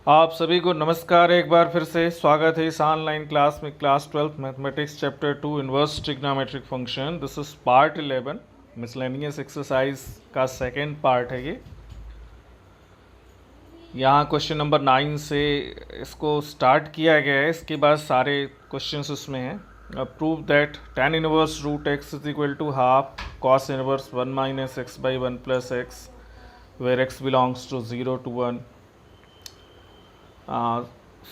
आप सभी को नमस्कार। एक बार फिर से स्वागत है इस ऑनलाइन क्लास में। Class 12 mathematics chapter 2 inverse trigonometric function. This is part 11 miscellaneous exercise का सेकेंड पार्ट है ये। यहाँ क्वेश्चन नंबर 9 से इसको स्टार्ट किया गया है, इसके बाद सारे क्वेश्चंस उसमें हैं। Prove that tan inverse root x is equal to half cos inverse 1 minus x by 1 plus x where x belongs to 0 to 1।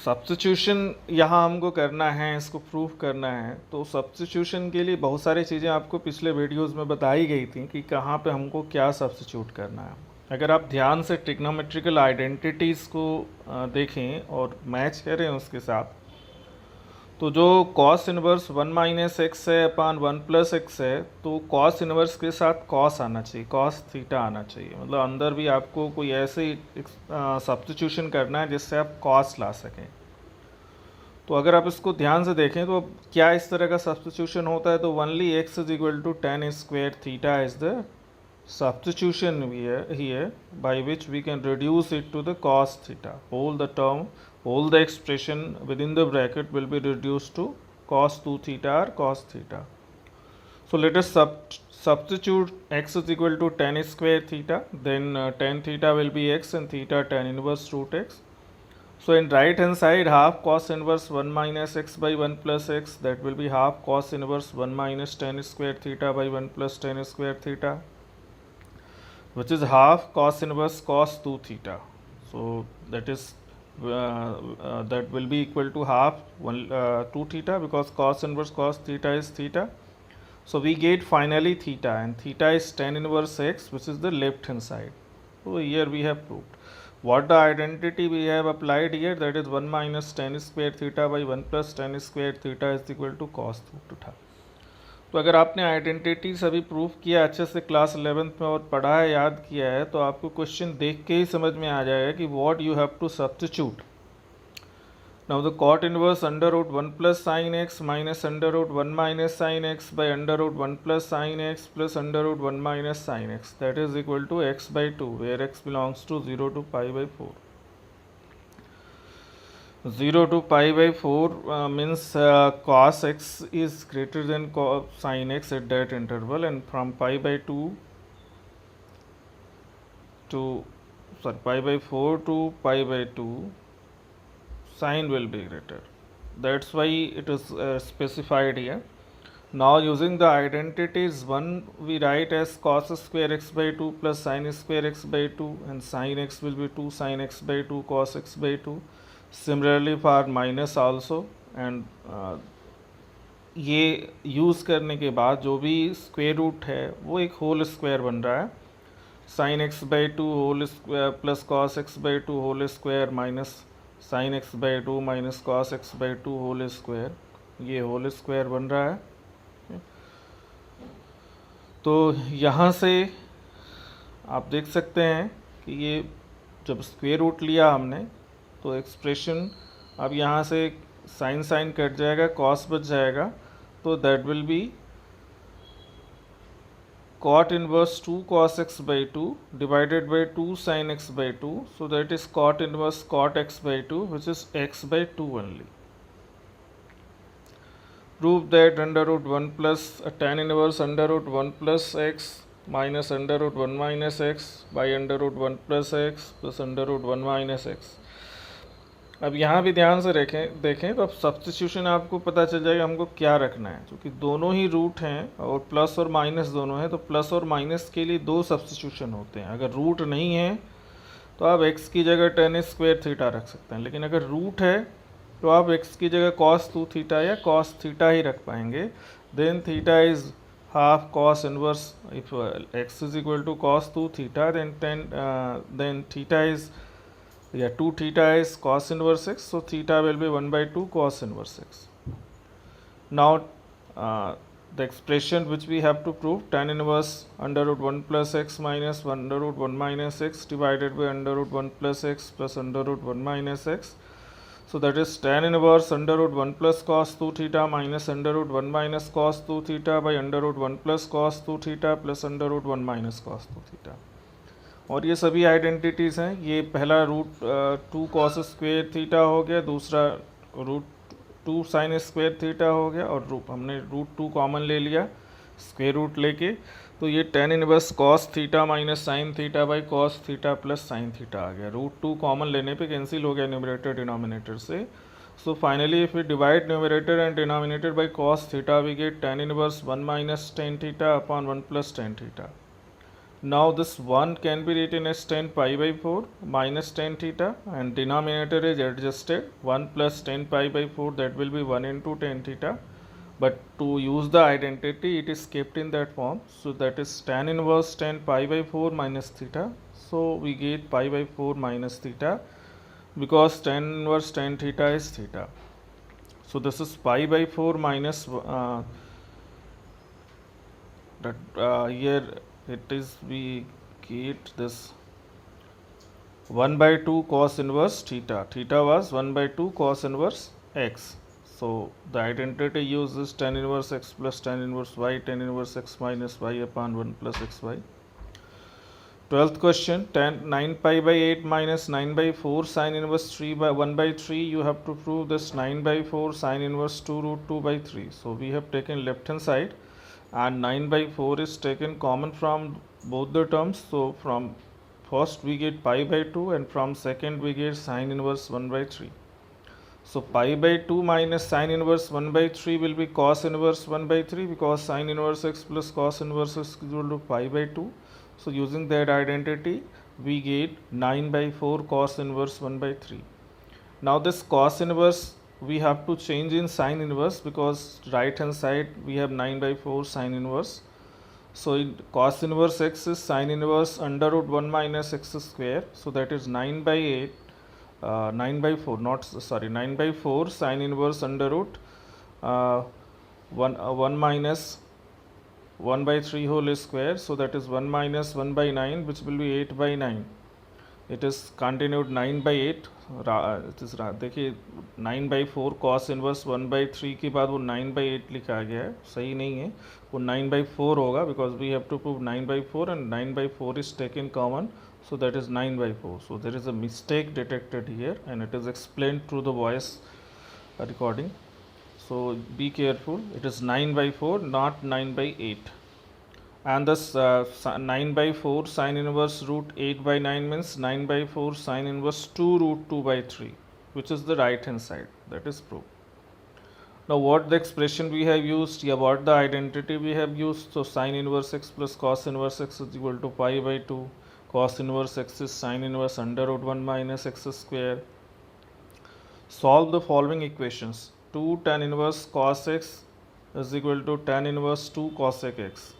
Substitution यहाँ हमको करना है, इसको प्रूफ करना है। तो सब्स्टिट्यूशन के लिए बहुत सारी चीज़ें आपको पिछले वीडियोस में बताई गई थी कि कहाँ पे हमको क्या सब्स्टिट्यूट करना है। अगर आप ध्यान से ट्रिग्नोमेट्रिकल आइडेंटिटीज़ को देखें और मैच करें उसके साथ, तो जो कॉस इनवर्स 1 माइनस एक्स है अपान 1 प्लस एक्स है, तो कॉस इनवर्स के साथ कॉस आना चाहिए, कॉस थीटा आना चाहिए। मतलब अंदर भी आपको कोई ऐसे सब्स्टिट्यूशन करना है जिससे आप कॉस ला सकें। तो अगर आप इसको ध्यान से देखें तो क्या इस तरह का सब्स्टिट्यूशन होता है, तो only x is equal to tan square theta is the substitution here by which we can reduce it to the cos theta. All the expression within the bracket will be reduced to cos 2 theta or cos theta. So let us substitute x is equal to tan square theta, then tan theta will be x and theta tan inverse root x. So in right hand side, half cos inverse 1 minus x by 1 plus x, that will be half cos inverse 1 minus tan square theta by 1 plus tan square theta, which is half cos inverse cos 2 theta. So that is that will be equal to half 2 theta, because cos inverse cos theta is theta. So we get finally theta, and theta is tan inverse x, which is the left hand side. So here we have proved what the identity we have applied here, that is 1 minus tan square theta by 1 plus tan square theta is equal to cos 2 theta. तो अगर आपने identity सभी proof किया अच्छे से class 11th में और पढ़ा है, याद किया है, तो आपको क्वेश्चन देख के ही समझ में आ जाएगा कि what you have to substitute. Now the cot inverse under root 1 plus sine x minus under root 1 minus sine x by under root 1 plus sine x plus under root 1 minus sine x, that is equal to x by 2 where x belongs to 0 to pi by 4। 0 to pi by 4 means cos x is greater than sin x at that interval, and from pi by 2 to pi by 4 to pi by 2 sin will be greater. That's why it is specified here. Now using the identities, one we write as cos square x by 2 plus sin square x by 2, and sin x will be 2 sin x by 2 cos x by 2. Similarly for minus also, and ये use करने के बाद जो भी square root है वो एक whole square बन रहा है। Sine x by 2 whole square plus cos x by 2 whole square minus sine x by 2 minus cos x by 2 whole square, ये होल स्क्वायर बन रहा है। तो यहाँ से आप देख सकते हैं कि ये जब स्क्वेयर रूट लिया हमने तो एक्सप्रेशन अब यहाँ से साइन साइन कट जाएगा, कॉस बच जाएगा, तो that will B cot inverse 2 cos x by 2 divided by 2 sin x by 2, so that is cot inverse cot x by 2, which is x by 2 only. Prove that under root 1 plus tan inverse under root 1 plus x minus under root 1 minus x by under root 1 plus x plus under root 1 minus x. अब यहाँ भी ध्यान से देखें तो अब substitution आपको पता चल जाएगा हमको क्या रखना है, क्योंकि दोनों ही रूट हैं और प्लस और माइनस दोनों हैं, तो प्लस और माइनस के लिए दो सब्स्टिट्यूशन होते हैं। अगर रूट नहीं है तो आप x की जगह tan स्क्वायर थीटा रख सकते हैं, लेकिन अगर रूट है तो आप x की जगह cos 2 थीटा या cos थीटा ही रख पाएंगे। Then theta is half cos inverse, if x is equal to cos 2 theta then theta is 2 theta is cos inverse x, so theta will be 1 by 2 cos inverse x. Now the expression which we have to prove, tan inverse under root 1 plus x minus under root 1 minus x divided by under root 1 plus x plus under root 1 minus x, so that is tan inverse under root 1 plus cos 2 theta minus under root 1 minus cos 2 theta by under root 1 plus cos 2 theta plus under root 1 minus cos 2 theta. और ये सभी identities हैं। ये पहला root 2 cos square theta हो गया, दूसरा root 2 sine square theta हो गया, और हमने रूट 2 कॉमन ले लिया स्क्वेयर रूट लेके, तो ये tan inverse cos theta minus sine theta by cos theta plus sine theta आ गया। रूट 2 कॉमन लेने पे कैंसिल हो गया न्यूमरेटर डिनोमिनेटर से। So finally, if we divide numerator and denominator by cos theta, we get tan inverse 1 minus tan theta upon 1 plus tan theta. Now this 1 can be written as tan pi by 4 minus tan theta, and denominator is adjusted 1 plus tan pi by 4, that will be 1 into tan theta. But to use the identity, it is kept in that form. So that is tan inverse tan pi by 4 minus theta. So we get pi by 4 minus theta, because tan inverse tan theta is theta. So this is pi by 4 minus here it is, we get this 1 by 2 cos inverse theta. Theta was 1 by 2 cos inverse x. So the identity uses tan inverse x plus tan inverse y, tan inverse x minus y upon 1 plus xy. 12th question, tan 9 pi by 8 minus 9 by 4 sin inverse 3 by 1 by 3. You have to prove this 9 by 4 sin inverse 2 root 2 by 3. So we have taken left hand side, and 9 by 4 is taken common from both the terms. So from first we get pi by 2, and from second we get sin inverse 1 by 3. So pi by 2 minus sin inverse 1 by 3 will be cos inverse 1 by 3, because sin inverse x plus cos inverse x is equal to pi by 2. So using that identity, we get 9 by 4 cos inverse 1 by 3. Now this cos inverse we have to change in sin inverse, because right hand side we have 9 by 4 sin inverse. So cos inverse x is sin inverse under root 1 minus x square. So that is 9 by 8, 9 by 4, not sorry, 9 by 4 sin inverse under root 1 minus 1 by 3 whole square. So that is 1 minus 1 by 9, which will be 8 by 9. It is continued 9 by 8. it is देखिए 9 by 4 cos inverse 1 by 3 के बाद वो 9 by 8 लिखा गया है, सही नहीं है, वो 9 by 4 होगा, because we have to prove 9 by 4 and 9 by 4 is taken common. So that is 9 by 4. So there is a mistake detected here, and it is explained through the voice recording. So be careful, it is 9 by 4, not 9 by 8. And this 9 by 4 sin inverse root 8 by 9 means 9 by 4 sin inverse 2 root 2 by 3, which is the right hand side. That is proved. Now what the expression we have used, yeah, what the identity we have used. So sin inverse x plus cos inverse x is equal to pi by 2. Cos inverse x is sin inverse under root 1 minus x square. Solve the following equations. 2 tan inverse cos x is equal to tan inverse 2 cosec x.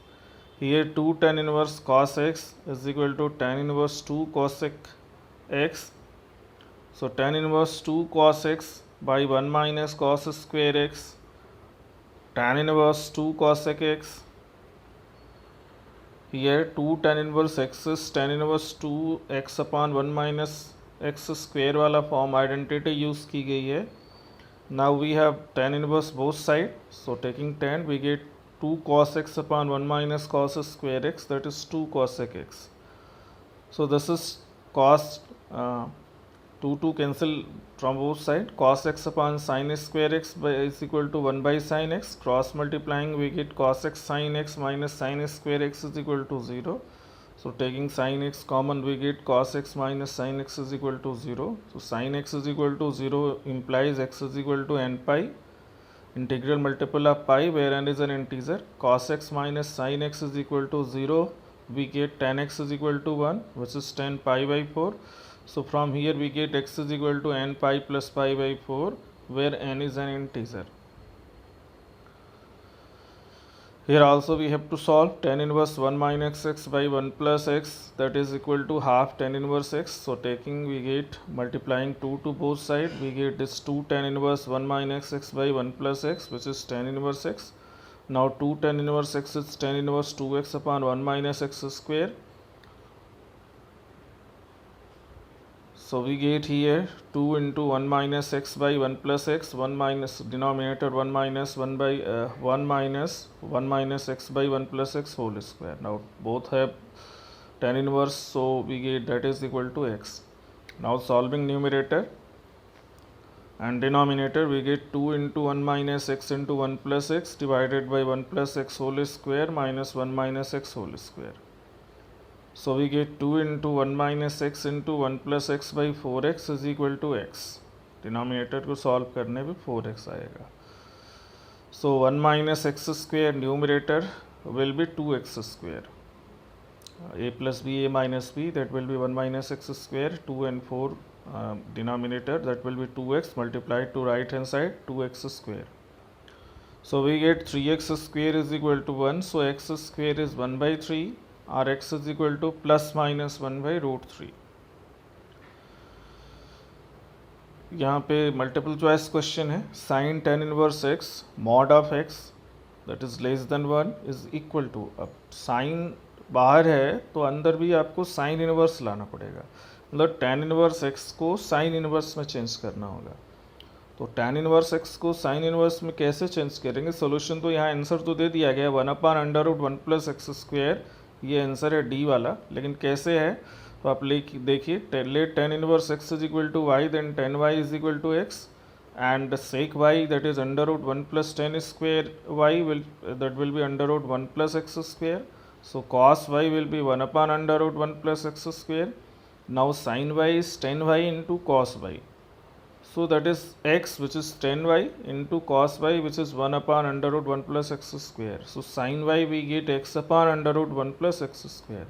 Here 2 tan inverse cos x is equal to tan inverse 2 cosec x. So tan inverse 2 cos x by 1 minus cos square x, tan inverse 2 cosec x. Here 2 tan inverse x is tan inverse 2 x upon 1 minus x square वाला form identity use की गई है. Now we have tan inverse both side. So taking tan, we get 2 cos x upon 1 minus cos square x, that is 2 cosec x. So this is cos 2 cancel from both side. Cos x upon sin square x is equal to 1 by sin x. Cross multiplying, we get cos x sin x minus sin square x is equal to 0. So taking sin x common, we get cos x minus sin x is equal to 0. So sin x is equal to 0 implies x is equal to n pi. Integral multiple of pi, where n is an integer. Cos x minus sin x is equal to 0. We get tan x is equal to 1, which is tan pi by 4. So from here we get x is equal to n pi plus pi by 4, where n is an integer. Here also we have to solve tan inverse 1 minus x by 1 plus x, that is equal to half tan inverse x. So taking, we get multiplying 2 to both sides, we get this 2 tan inverse 1 minus x by 1 plus x, which is tan inverse x. Now 2 tan inverse x is tan inverse 2x upon 1 minus x square. So we get here 2 into 1 minus x by 1 plus x, 1 minus denominator 1 minus 1 by 1 minus 1 minus x by 1 plus x whole square. Now both have tan inverse, so we get that is equal to x. Now solving numerator and denominator, we get 2 into 1 minus x into 1 plus x divided by 1 plus x whole square minus 1 minus x whole square. So we get 2 into 1 minus x into 1 plus x by 4x is equal to x. Denominator को solve करने पे 4x आएगा. So 1 minus x square numerator will be 2x square. A plus b, a minus b, that will be 1 minus x square, 2 and 4 denominator, that will be 2x multiplied to right hand side, 2x square. So we get 3x square is equal to 1, so x square is 1 by 3, or x is equal to plus minus 1 by root 3. यहाँ पे multiple choice question है. Sine tan inverse x mod of x that is less than 1 is equal to, अब sine बाहर है तो अंदर भी आपको साइन इनवर्स लाना पड़ेगा, मतलब tan इनवर्स x को साइन इनवर्स में चेंज करना होगा. तो tan इनवर्स x को साइन इनवर्स में कैसे चेंज करेंगे? सोल्यूशन तो यहाँ आंसर तो दे दिया गया 1/√1 प्लस एक्स स्क्वायर, ये आंसर है डी वाला, लेकिन कैसे है तो आप देखिए, let tan inverse x is equal to y, then tan y is equal to x, and sec y, that is √1 plus tan square y, that will be √1 plus x square. So cos y will be 1/√1 plus x square. Now sin y is tan y into cos y. So that is x, which is tan y, into cos y, which is 1/√1 plus x square. So sin y we get x/√1 plus x square.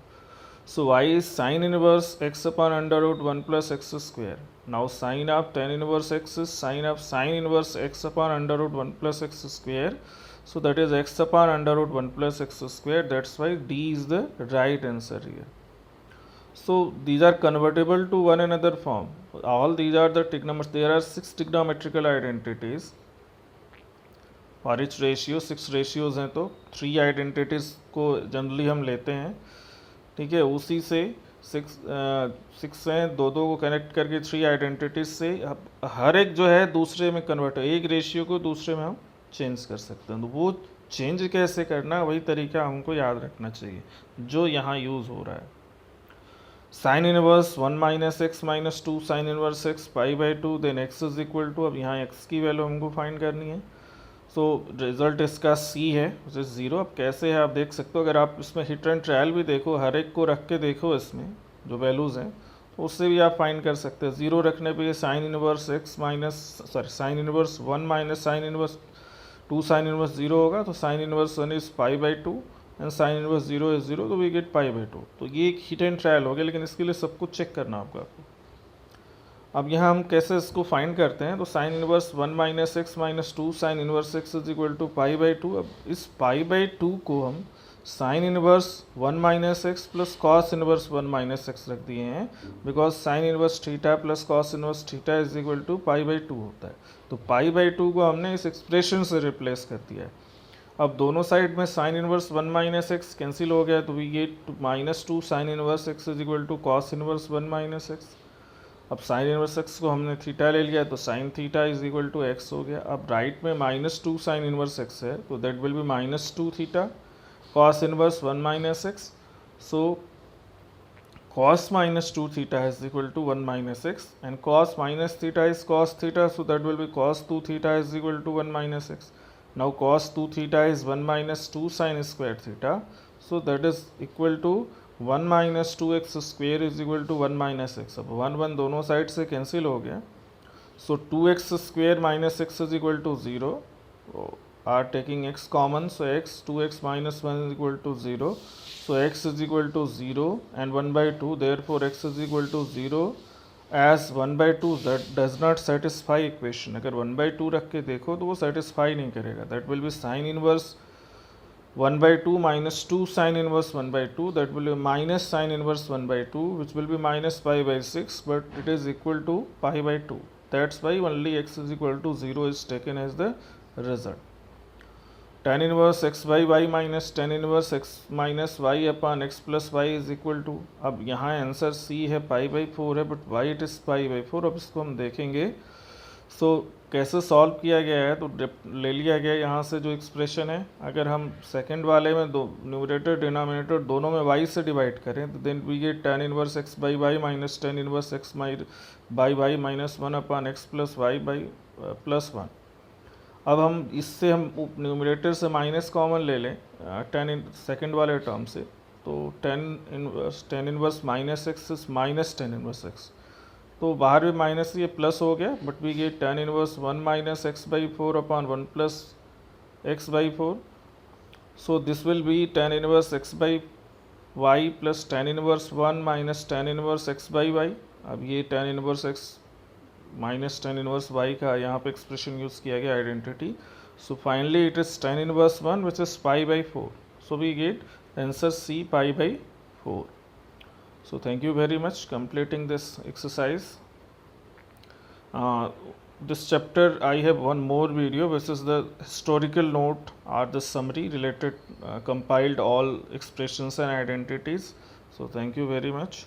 So y is sin inverse x/√1 plus x square. Now sin of tan inverse x is sin of sin inverse x/√1 plus x square. So that is x/√1 plus x square. That's why D is the right answer here. So these are convertible to one another form. All these are the trigonometry. There are 6 trigonometrical identities. For each ratio 6 ratios हैं, तो 3 identities को generally हम लेते हैं. ठीक है, उसी से 6 हैं, दो को कनेक्ट करके 3 आइडेंटिटीज से हर एक जो है दूसरे में कन्वर्ट हो, एक रेशियो को दूसरे में हम चेंज कर सकते हैं. तो वो चेंज कैसे करना, वही तरीका हमको याद रखना चाहिए जो यहाँ यूज़ हो रहा है. Sine inverse 1 minus x minus 2 sine inverse x pi by 2, then x is equal to, अब यहाँ एक्स की वैल्यू हमको फाइंड करनी है. सो रिजल्ट इसका सी है, विच इज़ 0. अब कैसे है आप देख सकते हो, अगर आप इसमें हिट एंड ट्रायल भी देखो, हर एक को रख के देखो, इसमें जो वैल्यूज़ हैं तो उससे भी आप फाइंड कर सकते हैं. 0 रखने पे ये sign inverse x minus sign inverse 1 minus sine inverse 2 sine inverse 0 होगा, तो sine inverse 1 is pi by 2 and sine inverse 0 is 0, तो वी गेट पाई बाई 2. तो ये एक हिट एंड ट्रायल हो गया, लेकिन इसके लिए सब कुछ चेक करना होगा आपको. अब यहाँ हम कैसे इसको फाइंड करते हैं, तो sine inverse 1 minus x minus 2 sine inverse x is equal to pi by 2. अब इस पाई बाई 2 को हम sine inverse 1 minus x plus cos inverse 1 minus x रख दिए हैं, because sine inverse theta plus cos inverse theta is equal to pi by 2 होता है. तो पाई बाई 2 को हमने इस एक्सप्रेशन से रिप्लेस कर दिया है. अब दोनों साइड में sine inverse 1 minus x cancel हो गया, तो we get minus 2 sine inverse x is equal to cos inverse 1 minus x. अब साइन इनवर्स एक्स को हमने थीटा ले लिया, तो sine theta is equal to x हो गया. अब राइट में माइनस 2 साइन इनवर्स एक्स है, तो that will be minus 2 theta cos inverse 1 minus x. So cos minus 2 theta is equal to 1 minus x, and cos minus theta is cos theta, so that will be cos 2 theta is equal to 1 minus x. Now cos 2 theta is 1 minus 2 sine square theta, so that is equal to 1 minus 2x square is equal to 1 minus x. अब 1 दोनों side से cancel हो गया, so 2x square minus x is equal to 0, or taking x common, so x 2x minus 1 is equal to 0, so x is equal to 0 and 1 by 2, therefore x is equal to 0 as 1 by 2 that does not satisfy equation. अगर 1 by 2 रख के देखो तो वो satisfy नहीं करेगा. That will B sign inverse 1 by 2 minus 2 sin inverse 1 by 2, that will be minus sin inverse 1 by 2, which will be minus pi by 6, but it is equal to pi by 2. That's why only x is equal to 0 is taken as the result. Tan inverse x by y minus tan inverse x minus y upon x plus y is equal to, अब यहाँ answer c है pi by 4 है, but y it is pi by 4. अब इसको हम देखेंगे सो कैसे solve किया गया है, तो ले लिया गया यहाँ से जो एक्सप्रेशन है, अगर हम सेकंड वाले में दो न्यूमरेटर डिनोमिनेटर दोनों में y से डिवाइड करें तो then we get tan inverse x by y minus tan inverse x by y minus 1 upon x plus y by plus 1। अब हम इससे हम न्यूमरेटर से माइनस कॉमन ले लें सेकंड वाले टर्म से, तो tan inverse minus x is minus tan inverse x, तो बाहर भी माइनस ये प्लस हो गया, but we get tan inverse 1 minus x by 4 upon 1 plus x by 4। So this will be tan inverse x by y plus tan inverse 1 minus tan inverse x by y. अब ये tan inverse x minus tan inverse y का यहाँ पे expression use किया गया identity. So finally it is tan inverse 1 which is pi by 4। So we get answer C pi by 4। So thank you very much completing this exercise. This chapter I have one more video which is the historical note or the summary related compiled all expressions and identities. So thank you very much.